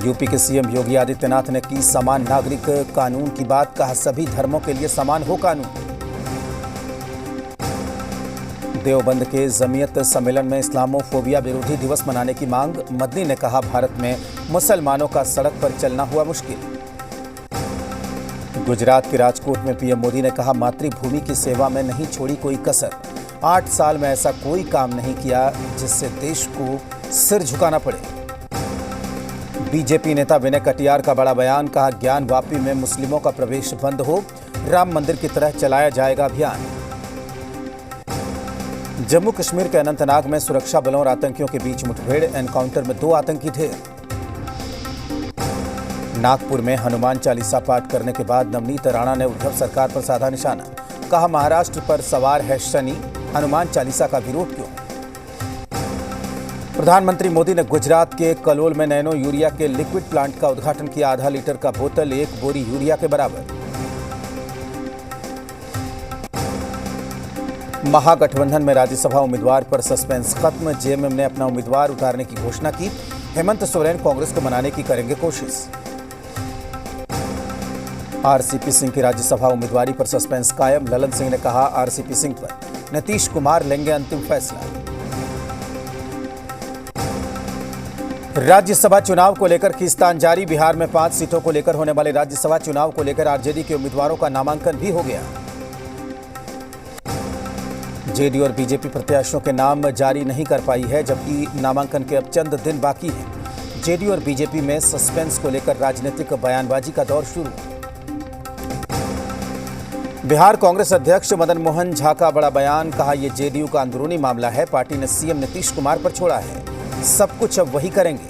UP के CM Yogi Adityanath ने की समान नागरिक कानून की बात, कहा सभी धर्मों के लिए समान हो कानून। देवबंद के जमीयत सम्मेलन में इस्लामोफोबिया विरोधी दिवस मनाने की मांग, मदनी ने कहा भारत में मुसलमानों का सड़क पर चलना हुआ मुश्किल। गुजरात के राजकोट में पीएम मोदी ने कहा मातृभूमि की सेवा में नहीं छोड़ी कोई कसर, 8 साल में ऐसा कोई काम नहीं किया जिससे देश को सिर झुकाना पड़े। बीजेपी नेता विनय कटियार का बड़ा बयान, कहा ज्ञान वापी में मुस्लिमों का प्रवेश बंद हो, राम मंदिर की तरह चलाया जाएगा अभियान। जम्मू कश्मीर के अनंतनाग में सुरक्षा बलों और आतंकियों के बीच मुठभेड़, एनकाउंटर में 2 आतंकी ढेर। नागपुर में हनुमान चालीसा पाठ करने के बाद नवनीत राणा ने उद्धव सरकार पर साधा निशाना, कहा महाराष्ट्र पर सवार है शनि, हनुमान चालीसा का विरोध क्यों। प्रधानमंत्री मोदी ने गुजरात के कलोल में नैनो यूरिया के लिक्विड प्लांट का उद्घाटन किया, आधा लीटर का बोतल 1 बोरी यूरिया के बराबर। महागठबंधन में राज्यसभा उम्मीदवार पर सस्पेंस खत्म, जेएमएम ने अपना उम्मीदवार उतारने की घोषणा की, हेमंत सोरेन कांग्रेस को मनाने की करेंगे कोशिश। आरसीपी सिंह की राज्यसभा उम्मीदवारी पर सस्पेंस कायम, ललन सिंह ने कहा आरसीपी सिंह पर नीतीश कुमार लेंगे अंतिम फैसला। राज्यसभा चुनाव को लेकर खींचतान जारी, बिहार में 5 सीटों को लेकर होने वाले राज्यसभा चुनाव को लेकर आरजेडी के उम्मीदवारों का नामांकन भी हो गया। जेडीयू और बीजेपी प्रत्याशियों के नाम जारी नहीं कर पाई है, जबकि नामांकन के अब चंद दिन बाकी हैं। जेडीयू और बीजेपी में सस्पेंस को लेकर राजनीतिक बयानबाजी का दौर शुरू। बिहार कांग्रेस अध्यक्ष मदन मोहन झा का बड़ा बयान, कहा यह जेडीयू का अंदरूनी मामला है, पार्टी ने सीएम नीतीश कुमार पर छोड़ा है, सब कुछ अब वही करेंगे।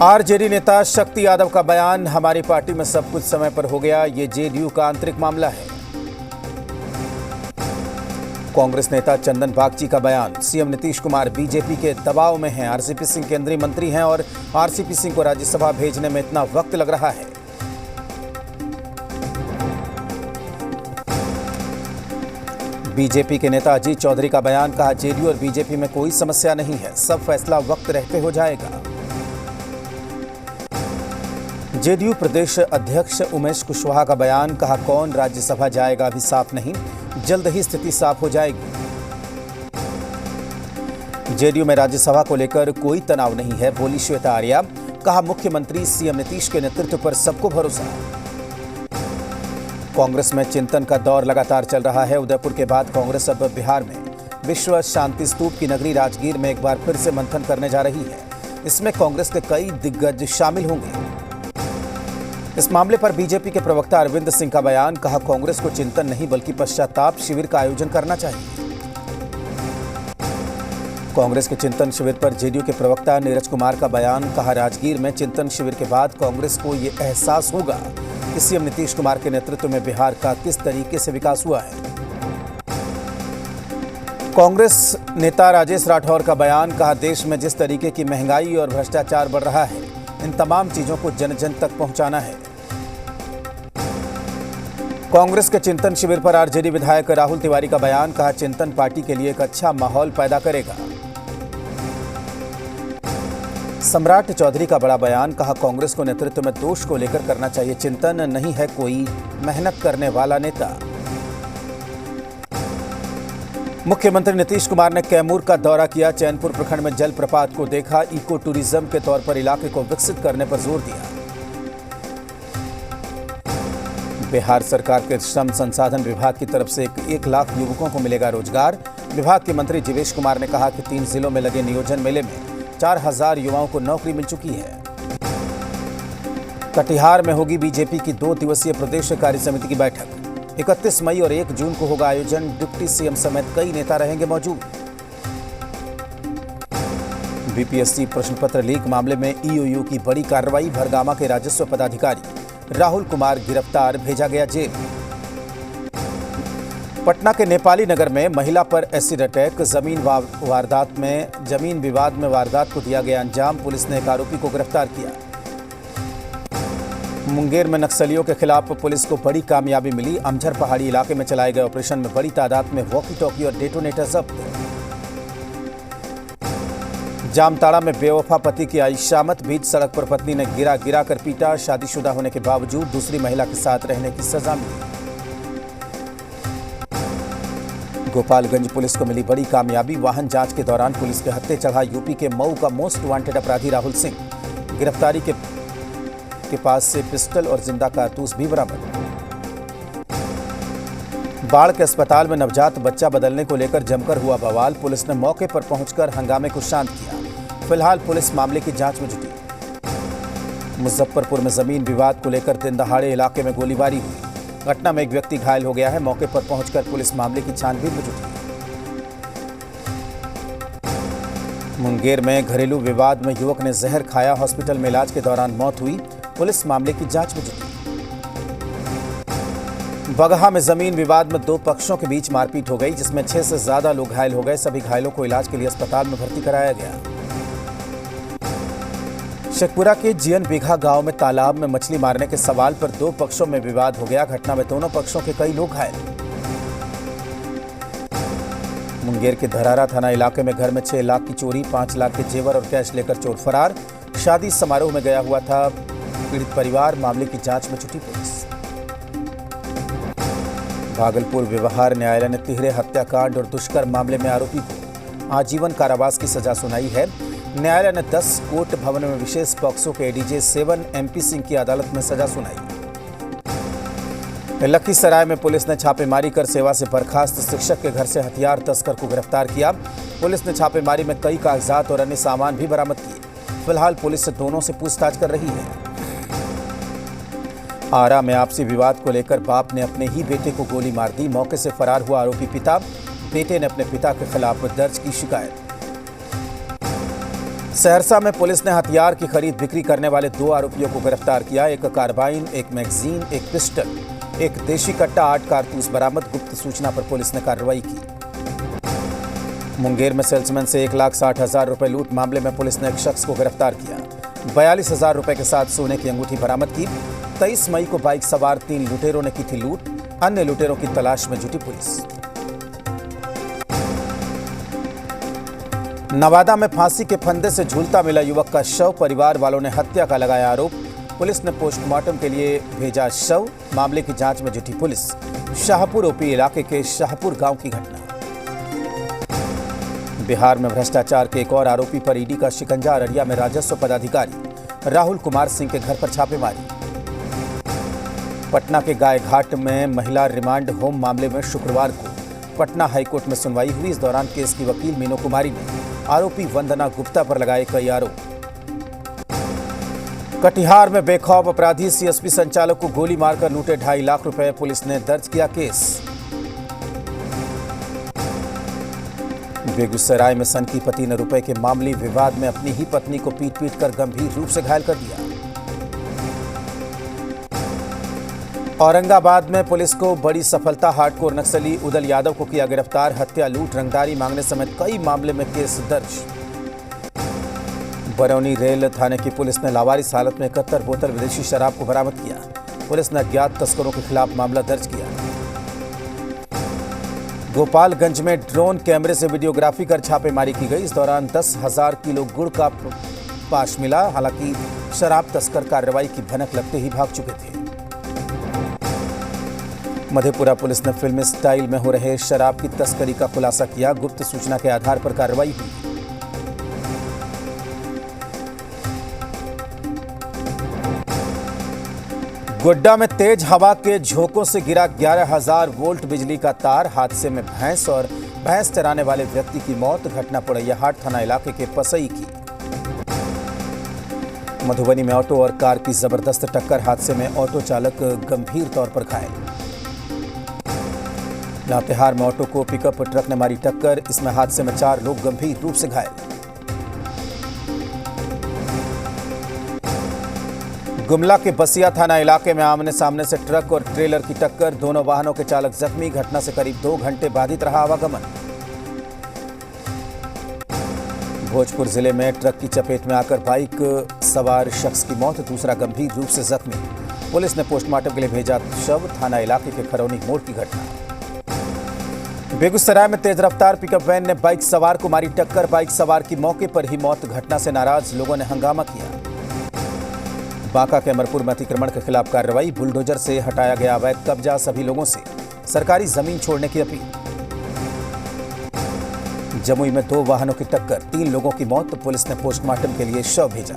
आरजेडी नेता शक्ति यादव का बयान, हमारी पार्टी में सब कुछ समय पर हो गया, ये जेडीयू का आंतरिक मामला है। कांग्रेस नेता चंदन बागची का बयान, सीएम नीतीश कुमार बीजेपी के दबाव में हैं, आरसीपी सिंह केंद्रीय मंत्री हैं और आरसीपी सिंह को राज्यसभा भेजने में इतना वक्त लग रहा है। बीजेपी के नेता अजीत चौधरी का बयान, कहा जेडीयू और बीजेपी में कोई समस्या नहीं है, सब फैसला वक्त रहते हो जाएगा। जेडीयू प्रदेश अध्यक्ष उमेश कुशवाहा का बयान, कहा कौन राज्यसभा जाएगा अभी साफ नहीं, जल्द ही स्थिति साफ हो जाएगी। जेडीयू में राज्यसभा को लेकर कोई तनाव नहीं है, बोली श्वेता आर्या, कहा मुख्यमंत्री सीएम नीतीश के नेतृत्व पर सबको भरोसा। कांग्रेस में चिंतन का दौर लगातार चल रहा है, उदयपुर के बाद कांग्रेस अब बिहार में विश्व शांति स्तूप की नगरी राजगीर में एक बार फिर से मंथन करने जा रही है। इसमें कांग्रेस के कई दिग्गज शामिल होंगे। इस मामले पर बीजेपी के प्रवक्ता अरविंद सिंह का बयान, कहा कांग्रेस को चिंतन नहीं बल्कि पश्चाताप शिविर का आयोजन करना चाहिए। कांग्रेस के चिंतन शिविर पर जेडीयू के प्रवक्ता नीरज कुमार का बयान, कहा राजगीर में चिंतन शिविर के बाद कांग्रेस को ये एहसास होगा कि सीएम नीतीश कुमार के नेतृत्व में बिहार का किस तरीके से विकास हुआ है। कांग्रेस नेता राजेश राठौर का बयान, कहा देश में जिस तरीके की महंगाई और भ्रष्टाचार बढ़ रहा है, इन तमाम चीजों को जन जन तक पहुंचाना है। कांग्रेस के चिंतन शिविर पर आरजेडी विधायक राहुल तिवारी का बयान, कहा चिंतन पार्टी के लिए एक अच्छा माहौल पैदा करेगा। सम्राट चौधरी का बड़ा बयान, कहा कांग्रेस को नेतृत्व में दोष को लेकर करना चाहिए चिंतन, नहीं है कोई मेहनत करने वाला नेता। मुख्यमंत्री नीतीश कुमार ने कैमूर का दौरा किया, चैनपुर प्रखंड में जलप्रपात को देखा, इको टूरिज्म के तौर पर इलाके को विकसित करने पर जोर दिया। बिहार सरकार के श्रम संसाधन विभाग की तरफ से 1 लाख युवकों को मिलेगा रोजगार। विभाग के मंत्री जीवेश कुमार ने कहा कि 3 जिलों में लगे नियोजन मेले में 4000 युवाओं को नौकरी मिल चुकी है। कटिहार में होगी बीजेपी की 2 दिवसीय प्रदेश कार्य समिति की बैठक, 31 मई और 1 जून को होगा आयोजन, डिप्टी सीएम समेत कई नेता रहेंगे मौजूद। बीपीएससी प्रश्न पत्र लीक मामले में ईओयू की बड़ी कार्रवाई, भरगामा के राजस्व पदाधिकारी राहुल कुमार गिरफ्तार, भेजा गया जेल। पटना के नेपाली नगर में महिला पर एसिड अटैक, जमीन विवाद में वारदात को दिया गया अंजाम, पुलिस ने एक आरोपी को गिरफ्तार किया। मुंगेर में नक्सलियों के खिलाफ पुलिस को बड़ी कामयाबी मिली, अमझर पहाड़ी इलाके में चलाए गए ऑपरेशन में बड़ी तादाद में वॉकी टॉकी और डेटोनेटर जब्त। जामताड़ा में बेवफा पति की आई शामत, बीच सड़क पर पत्नी ने गिरा कर पीटा। शादीशुदा होने के बावजूद दूसरी महिला के साथ रहने की सजा मिली। गोपालगंज पुलिस को मिली बड़ी कामयाबी, वाहन जांच के दौरान पुलिस के हत्थे चढ़ा यूपी के मऊ का मोस्ट वांटेड अपराधी राहुल सिंह। गिरफ्तारी के पास से पिस्टल और जिंदा कारतूस भी बरामद। बाढ़ के अस्पताल में नवजात बच्चा बदलने को लेकर जमकर हुआ बवाल, पुलिस ने मौके पर पहुंचकर हंगामे को शांत किया। फिलहाल पुलिस मामले की जांच में जुटी। मुजफ्फरपुर में जमीन विवाद को लेकर दिन दहाड़े इलाके में गोलीबारी हुई। घटना में एक व्यक्ति घायल हो गया है। मौके पर पहुंचकर पुलिस मामले की छानबीन में जुटी। मुंगेर में घरेलू विवाद में युवक ने जहर खाया, हॉस्पिटल में इलाज के दौरान मौत हुई। पुलिस मामले की जांच में जुटी। बगहा में जमीन विवाद में दो पक्षों के बीच मारपीट हो गई, जिसमें 6 से ज्यादा लोग घायल हो गए। सभी घायलों को इलाज के लिए अस्पताल में भर्ती कराया गया। शेखपुरा के जीएन बीघा गांव में तालाब में मछली मारने के सवाल पर दो पक्षों में विवाद हो गया। घटना में दोनों पक्षों के कई लोग घायल। मुंगेर के धरारा थाना इलाके में घर में 6 लाख की चोरी, 5 लाख के जेवर और कैश लेकर चोर फरार। शादी समारोह में गया हुआ था पीड़ित परिवार। मामले की जांच में जुटी पुलिस। भागलपुर व्यवहार न्यायालय ने तिहरे हत्याकांड और दुष्कर्म मामले में आरोपी को आजीवन कारावास की सजा सुनाई है। न्यायालय ने 10 कोर्ट भवन में विशेष पॉक्सो के एडीजे 7 एमपी सिंह की अदालत में सजा सुनाई। लखीसराय में पुलिस ने छापेमारी कर सेवा से बर्खास्त शिक्षक के घर से हथियार तस्कर को गिरफ्तार किया। पुलिस ने छापेमारी में कई कागजात और अन्य सामान भी बरामद किए। फिलहाल पुलिस से दोनों से पूछताछ कर रही है। आरा में आपसी विवाद को लेकर बाप ने अपने ही बेटे को गोली मार दी। मौके से फरार हुआ आरोपी पिता। बेटे ने अपने पिता के खिलाफ दर्ज की शिकायत। सहरसा में पुलिस ने हथियार की खरीद बिक्री करने वाले 2 आरोपियों को गिरफ्तार किया। एक कार्बाइन, एक मैगजीन, एक पिस्टल, एक देशी कट्टा, 8 कारतूस बरामद। गुप्त सूचना पर पुलिस ने कार्रवाई की। मुंगेर में सेल्समैन से 1,60,000 रुपए लूट मामले में पुलिस ने एक शख्स को गिरफ्तार किया। 42,000 रुपए के साथ सोने की अंगूठी बरामद की। 23 मई को बाइक सवार 3 लुटेरों ने की थी लूट। अन्य लुटेरों की तलाश में जुटी पुलिस। नवादा में फांसी के फंदे से झूलता मिला युवक का शव, परिवार वालों ने हत्या का लगाया आरोप। पुलिस ने पोस्टमार्टम के लिए भेजा शव। मामले की जांच में जुटी पुलिस। शाहपुर ओपी इलाके के शाहपुर गांव की घटना। बिहार में भ्रष्टाचार के एक और आरोपी पर ईडी का शिकंजा। अररिया में राजस्व पदाधिकारी राहुल कुमार सिंह के घर पर छापेमारी। पटना के गायघाट में महिला रिमांड होम मामले में शुक्रवार को पटना हाईकोर्ट में सुनवाई हुई। इस दौरान केस की वकील मीनू कुमारी ने आरोपी वंदना गुप्ता पर लगाए कई आरोप। कटिहार में बेखौफ अपराधी सीएसपी संचालक को गोली मारकर लूटे 2.5 लाख रुपए। पुलिस ने दर्ज किया केस। बेगूसराय में सनकी पति ने रुपए के मामूली विवाद में अपनी ही पत्नी को पीट कर गंभीर रूप से घायल कर दिया। औरंगाबाद में पुलिस को बड़ी सफलता, हार्डकोर नक्सली उदल यादव को किया गिरफ्तार। हत्या, लूट, रंगदारी मांगने समेत कई मामले में केस दर्ज। बरौनी रेल थाने की पुलिस ने लावारिस हालत में 71 बोतल विदेशी शराब को बरामद किया। पुलिस ने अज्ञात तस्करों के खिलाफ मामला दर्ज किया। गोपालगंज में ड्रोन कैमरे से वीडियोग्राफी कर छापेमारी की गई। इस दौरान 10,000 किलो गुड़ का पाश मिला। हालांकि शराब तस्कर कार्रवाई की भनक लगते ही भाग चुके थे। मधेपुरा पुलिस ने फिल्मी स्टाइल में हो रहे शराब की तस्करी का खुलासा किया। गुप्त सूचना के आधार पर कार्रवाई हुई। गोड्डा में तेज हवा के झोंकों से गिरा 11,000 वोल्ट बिजली का तार। हादसे में भैंस और भैंस चराने वाले व्यक्ति की मौत। घटना पोड़ैयाहाट थाना इलाके के पसई की। मधुबनी में ऑटो और कार की जबरदस्त टक्कर। हादसे में ऑटो चालक गंभीर तौर पर घायल। लातेहार में ऑटो को पिकअप ट्रक ने मारी टक्कर। इसमें हादसे में 4 लोग गंभीर रूप से घायल। गुमला के बसिया थाना इलाके में आमने सामने से ट्रक और ट्रेलर की टक्कर। दोनों वाहनों के चालक जख्मी। घटना से करीब 2 घंटे बाधित रहा आवागमन। भोजपुर जिले में ट्रक की चपेट में आकर बाइक सवार शख्स की मौत, दूसरा गंभीर रूप से जख्मी। पुलिस ने पोस्टमार्टम के लिए भेजा शव। थाना इलाके के खरौनी मोड़ की घटना। बेगूसराय में तेज रफ्तार पिकअप वैन ने बाइक सवार को मारी टक्कर। बाइक सवार की मौके पर ही मौत। घटना से नाराज लोगों ने हंगामा किया। बांका के अमरपुर में अतिक्रमण के खिलाफ कार्रवाई। बुलडोजर से हटाया गया अवैध कब्जा। सभी लोगों से सरकारी जमीन छोड़ने की अपील। जमुई में 2 वाहनों की टक्कर, 3 लोगों की मौत। पुलिस ने पोस्टमार्टम के लिए शव भेजा।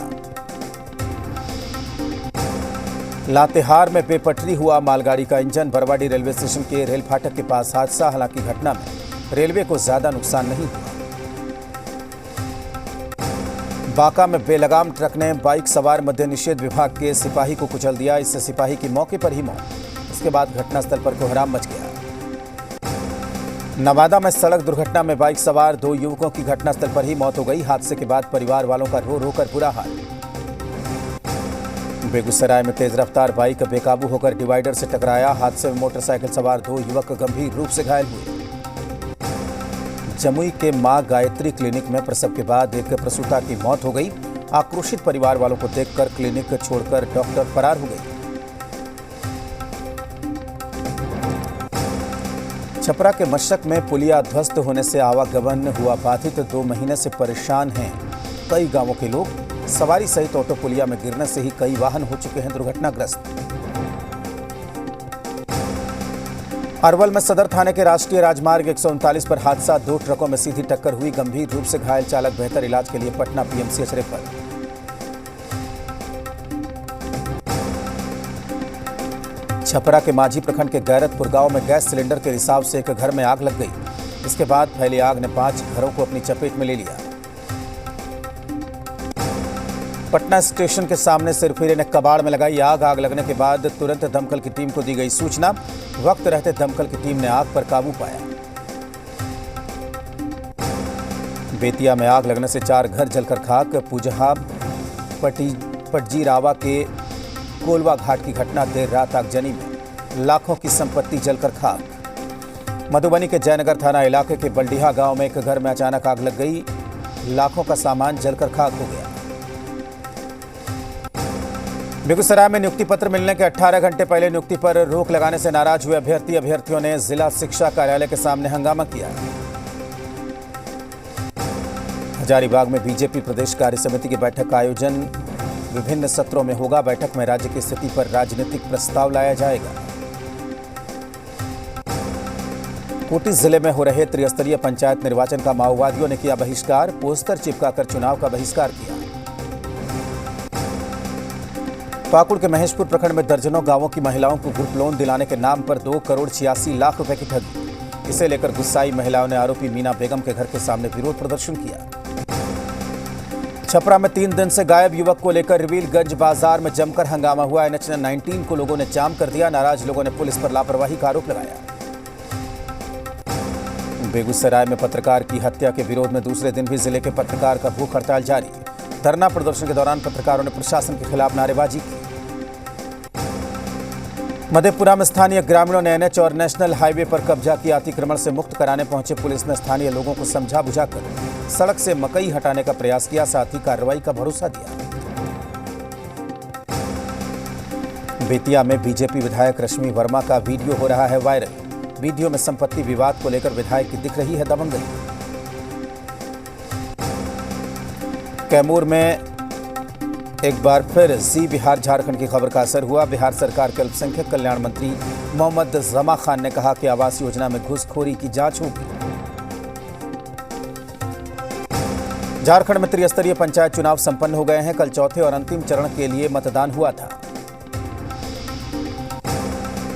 लातेहार में बेपटरी हुआ मालगाड़ी का इंजन। बरवाडी रेलवे स्टेशन के रेल फाटक के पास हादसा। हालांकि घटना में रेलवे को ज्यादा नुकसान नहीं हुआ। बांका में बेलगाम ट्रक ने बाइक सवार मद्य निषेध विभाग के सिपाही को कुचल दिया। इससे सिपाही की मौके पर ही मौत। इसके बाद घटनास्थल पर कोहराम मच गया। नवादा में सड़क दुर्घटना में बाइक सवार 2 युवकों की घटनास्थल पर ही मौत हो गई। हादसे के बाद परिवार वालों का रो रो कर बुरा हाल। बेगूसराय में तेज रफ्तार बाइक बेकाबू होकर डिवाइडर से टकराया। हादसे में मोटरसाइकिल सवार 2 युवक गंभीर रूप से घायल हुए। जमुई के मां गायत्री क्लिनिक में प्रसव के बाद एक प्रसूता की मौत हो गई। आक्रोशित परिवार वालों को देखकर क्लिनिक छोड़कर डॉक्टर फरार हो गई। छपरा के मशक में पुलिया ध्वस्त होने से आवागमन हुआ बाधित। 2 महीने से परेशान हैं कई गांवों के लोग। सवारी सहित ऑटो पुलिया में गिरने से ही कई वाहन हो चुके हैं दुर्घटनाग्रस्त। अरवल में सदर थाने के राष्ट्रीय राजमार्ग 139 पर हादसा। 2 ट्रकों में सीधी टक्कर हुई। गंभीर रूप से घायल चालक बेहतर इलाज के लिए पटना पीएमसीएच रेफर। छपरा के माझी प्रखंड के गैरतपुर गांव में गैस सिलेंडर के रिसाव से एक घर में आग लग गई। इसके बाद फैली आग ने 5 घरों को अपनी चपेट में ले लिया। पटना स्टेशन के सामने सिरफिरे ने कबाड़ में लगाई आग। आग लगने के बाद तुरंत दमकल की टीम को दी गई सूचना। वक्त रहते दमकल की टीम ने आग पर काबू पाया। बेतिया में आग लगने से 4 घर जलकर खाक। पूजहा पटजीरावा के कोलवा घाट की घटना। देर रात आगजनी में लाखों की संपत्ति जलकर खाक। मधुबनी के जयनगर थाना इलाके के बल्डीहा गांव में एक घर में अचानक आग लग गई। लाखों का सामान जलकर खाक हो गया। बेगूसराय में नियुक्ति पत्र मिलने के 18 घंटे पहले नियुक्ति पर रोक लगाने से नाराज हुए अभ्यर्थियों ने जिला शिक्षा कार्यालय के सामने हंगामा किया। हजारीबाग में बीजेपी प्रदेश कार्य समिति की बैठक का आयोजन विभिन्न सत्रों में होगा। बैठक में राज्य की स्थिति पर राजनीतिक प्रस्ताव लाया जाएगा। कोटी जिले में हो रहे त्रिस्तरीय पंचायत निर्वाचन का माओवादियों ने किया बहिष्कार। पोस्टर चिपकाकर चुनाव का बहिष्कार किया। पाकुड़ के महेशपुर प्रखंड में दर्जनों गांवों की महिलाओं को ग्रुप लोन दिलाने के नाम पर 2 करोड़ 86 लाख रुपए की ठगी। इसे लेकर गुस्साई महिलाओं ने आरोपी मीना बेगम के घर के सामने विरोध प्रदर्शन किया। छपरा में 3 दिन से गायब युवक को लेकर रिवीलगंज बाजार में जमकर हंगामा हुआ। NH-19 को लोगों ने जाम कर दिया। नाराज लोगों ने पुलिस पर लापरवाही का आरोप लगाया। बेगूसराय में पत्रकार की हत्या के विरोध में दूसरे दिन भी जिले के पत्रकार का भूख हड़ताल जारी। धरना प्रदर्शन के दौरान पत्रकारों ने प्रशासन के खिलाफ नारेबाजी की। मधेपुरा में स्थानीय ग्रामीणों ने NH और नेशनल हाईवे पर कब्जा किया। अतिक्रमण से मुक्त कराने पहुंचे पुलिस ने स्थानीय लोगों को समझा बुझाकर सड़क से मकई हटाने का प्रयास किया। साथ ही कार्रवाई का भरोसा दिया। बेतिया में बीजेपी विधायक रश्मि वर्मा का वीडियो हो रहा है वायरल। वीडियो में संपत्ति विवाद को लेकर विधायक की दिख रही है दबंगई। कैमूर में एक बार फिर जी बिहार झारखंड की खबर का असर हुआ। बिहार सरकार के अल्पसंख्यक कल्याण मंत्री मोहम्मद जमा खान ने कहा कि आवास योजना में घूसखोरी की जांच होगी। झारखंड में त्रिस्तरीय पंचायत चुनाव संपन्न हो गए हैं। कल चौथे और अंतिम चरण के लिए मतदान हुआ था।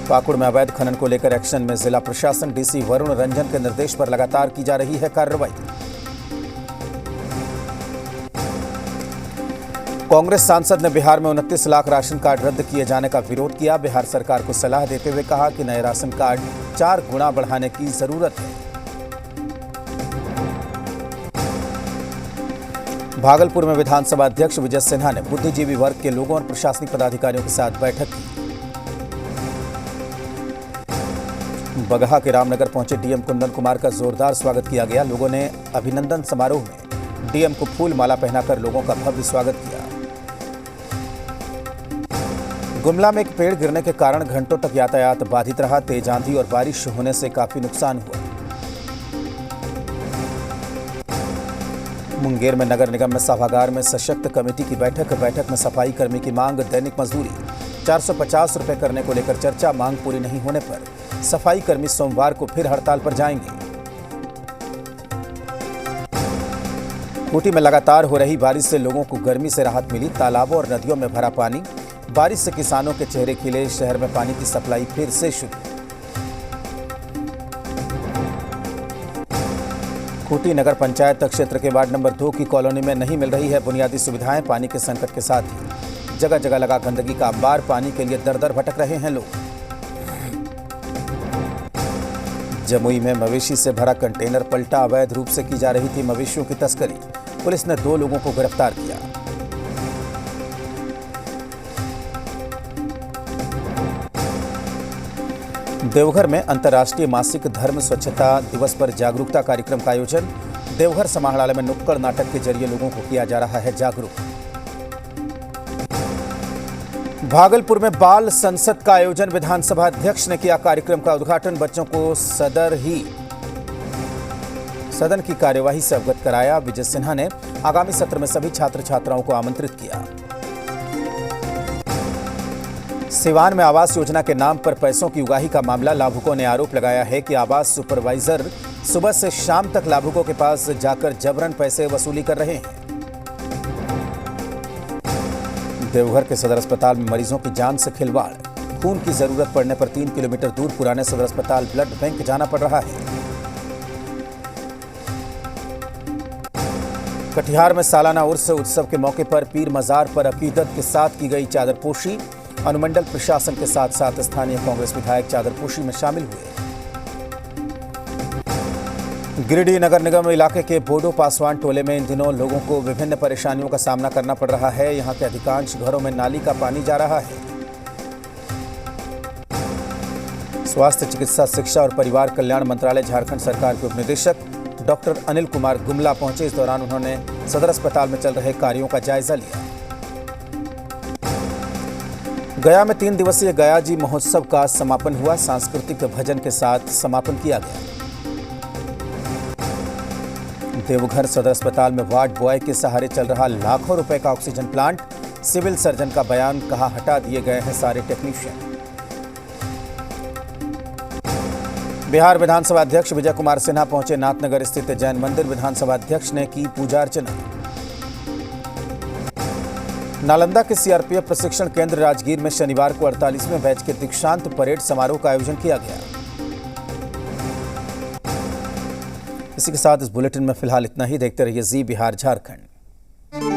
पाकुड़ में अवैध खनन को लेकर एक्शन में जिला प्रशासन। डीसी वरुण रंजन के निर्देश पर लगातार की जा रही है कार्रवाई। कांग्रेस सांसद ने बिहार में 29 लाख राशन कार्ड रद्द किए जाने का विरोध किया। बिहार सरकार को सलाह देते हुए कहा कि नए राशन कार्ड 4 गुना बढ़ाने की जरूरत है। भागलपुर में विधानसभा अध्यक्ष विजय सिन्हा ने बुद्धिजीवी वर्ग के लोगों और प्रशासनिक पदाधिकारियों के साथ बैठक की। बगहा के रामनगर पहुंचे डीएम कुंदन कुमार का जोरदार स्वागत किया गया। लोगों ने अभिनंदन समारोह में डीएम को फूल माला पहनाकर लोगों का भव्य स्वागत किया। गुमला में एक पेड़ गिरने के कारण घंटों तक यातायात बाधित रहा। तेज आंधी और बारिश होने से काफी नुकसान हुआ। मुंगेर में नगर निगम में सभागार में सशक्त कमेटी की बैठक में सफाई कर्मी की मांग, दैनिक मजदूरी 450 रुपए करने को लेकर चर्चा। मांग पूरी नहीं होने पर सफाई कर्मी सोमवार को फिर हड़ताल पर जाएंगे। खूंटी में लगातार हो रही बारिश से लोगों को गर्मी से राहत मिली। तालाबों और नदियों में भरा पानी, बारिश से किसानों के चेहरे खिले। शहर में पानी की सप्लाई फिर से शुरू। खूंटी नगर पंचायत क्षेत्र के वार्ड नंबर 2 की कॉलोनी में नहीं मिल रही है बुनियादी सुविधाएं। पानी के संकट के साथ ही जगह जगह लगा गंदगी का अंबार। पानी के लिए दर दर भटक रहे हैं लोग। जमुई में मवेशी से भरा कंटेनर पलटा। अवैध रूप से की जा रही थी मवेशियों की तस्करी। पुलिस ने 2 लोगों को गिरफ्तार किया। देवघर में अंतर्राष्ट्रीय मासिक धर्म स्वच्छता दिवस पर जागरूकता कार्यक्रम का आयोजन। देवघर समाहरणालय में नुक्कड़ नाटक के जरिए लोगों को किया जा रहा है जागरूक। भागलपुर में बाल संसद का आयोजन। विधानसभा अध्यक्ष ने किया कार्यक्रम का उद्घाटन। बच्चों को सदन की कार्यवाही से अवगत कराया। विजय सिन्हा ने आगामी सत्र में सभी छात्र छात्राओं को आमंत्रित किया। सिवान में आवास योजना के नाम पर पैसों की उगाही का मामला। लाभुकों ने आरोप लगाया है कि आवास सुपरवाइजर सुबह से शाम तक लाभुकों के पास जाकर जबरन पैसे वसूली कर रहे हैं। देवघर के सदर अस्पताल में मरीजों की जान से खिलवाड़। खून की जरूरत पड़ने पर 3 किलोमीटर दूर पुराने सदर अस्पताल ब्लड बैंक जाना पड़ रहा है। कटिहार में सालाना उर्स उत्सव के मौके पर पीर मजार पर अकीदत के साथ की गई चादरपोशी। अनुमंडल प्रशासन के साथ साथ स्थानीय कांग्रेस विधायक चादरपोशी में शामिल हुए। गिरिडीह नगर निगम इलाके के बोडो पासवान टोले में इन दिनों लोगों को विभिन्न परेशानियों का सामना करना पड़ रहा है। यहां के अधिकांश घरों में नाली का पानी जा रहा है। स्वास्थ्य, चिकित्सा, शिक्षा और परिवार कल्याण मंत्रालय झारखंड सरकार के उपनिदेशक डॉक्टर अनिल कुमार गुमला पहुंचे। इस दौरान उन्होंने सदर अस्पताल में चल रहे कार्यों का जायजा लिया। गया में 3 दिवसीय गया जी महोत्सव का समापन हुआ। सांस्कृतिक भजन के साथ समापन किया गया। देवघर सदर अस्पताल में वार्ड बॉय के सहारे चल रहा लाखों रुपए का ऑक्सीजन प्लांट। सिविल सर्जन का बयान, कहा हटा दिए गए हैं सारे टेक्नीशियन। बिहार विधानसभा अध्यक्ष विजय कुमार सिन्हा पहुंचे नाथनगर स्थित जैन मंदिर। विधानसभा अध्यक्ष ने की पूजा अर्चना। नालंदा के सीआरपीएफ प्रशिक्षण केंद्र राजगीर में शनिवार को 48वें बैच के दीक्षांत परेड समारोह का आयोजन किया गया। इसी के साथ इस बुलेटिन में फिलहाल इतना ही। देखते रहिए जी बिहार झारखंड।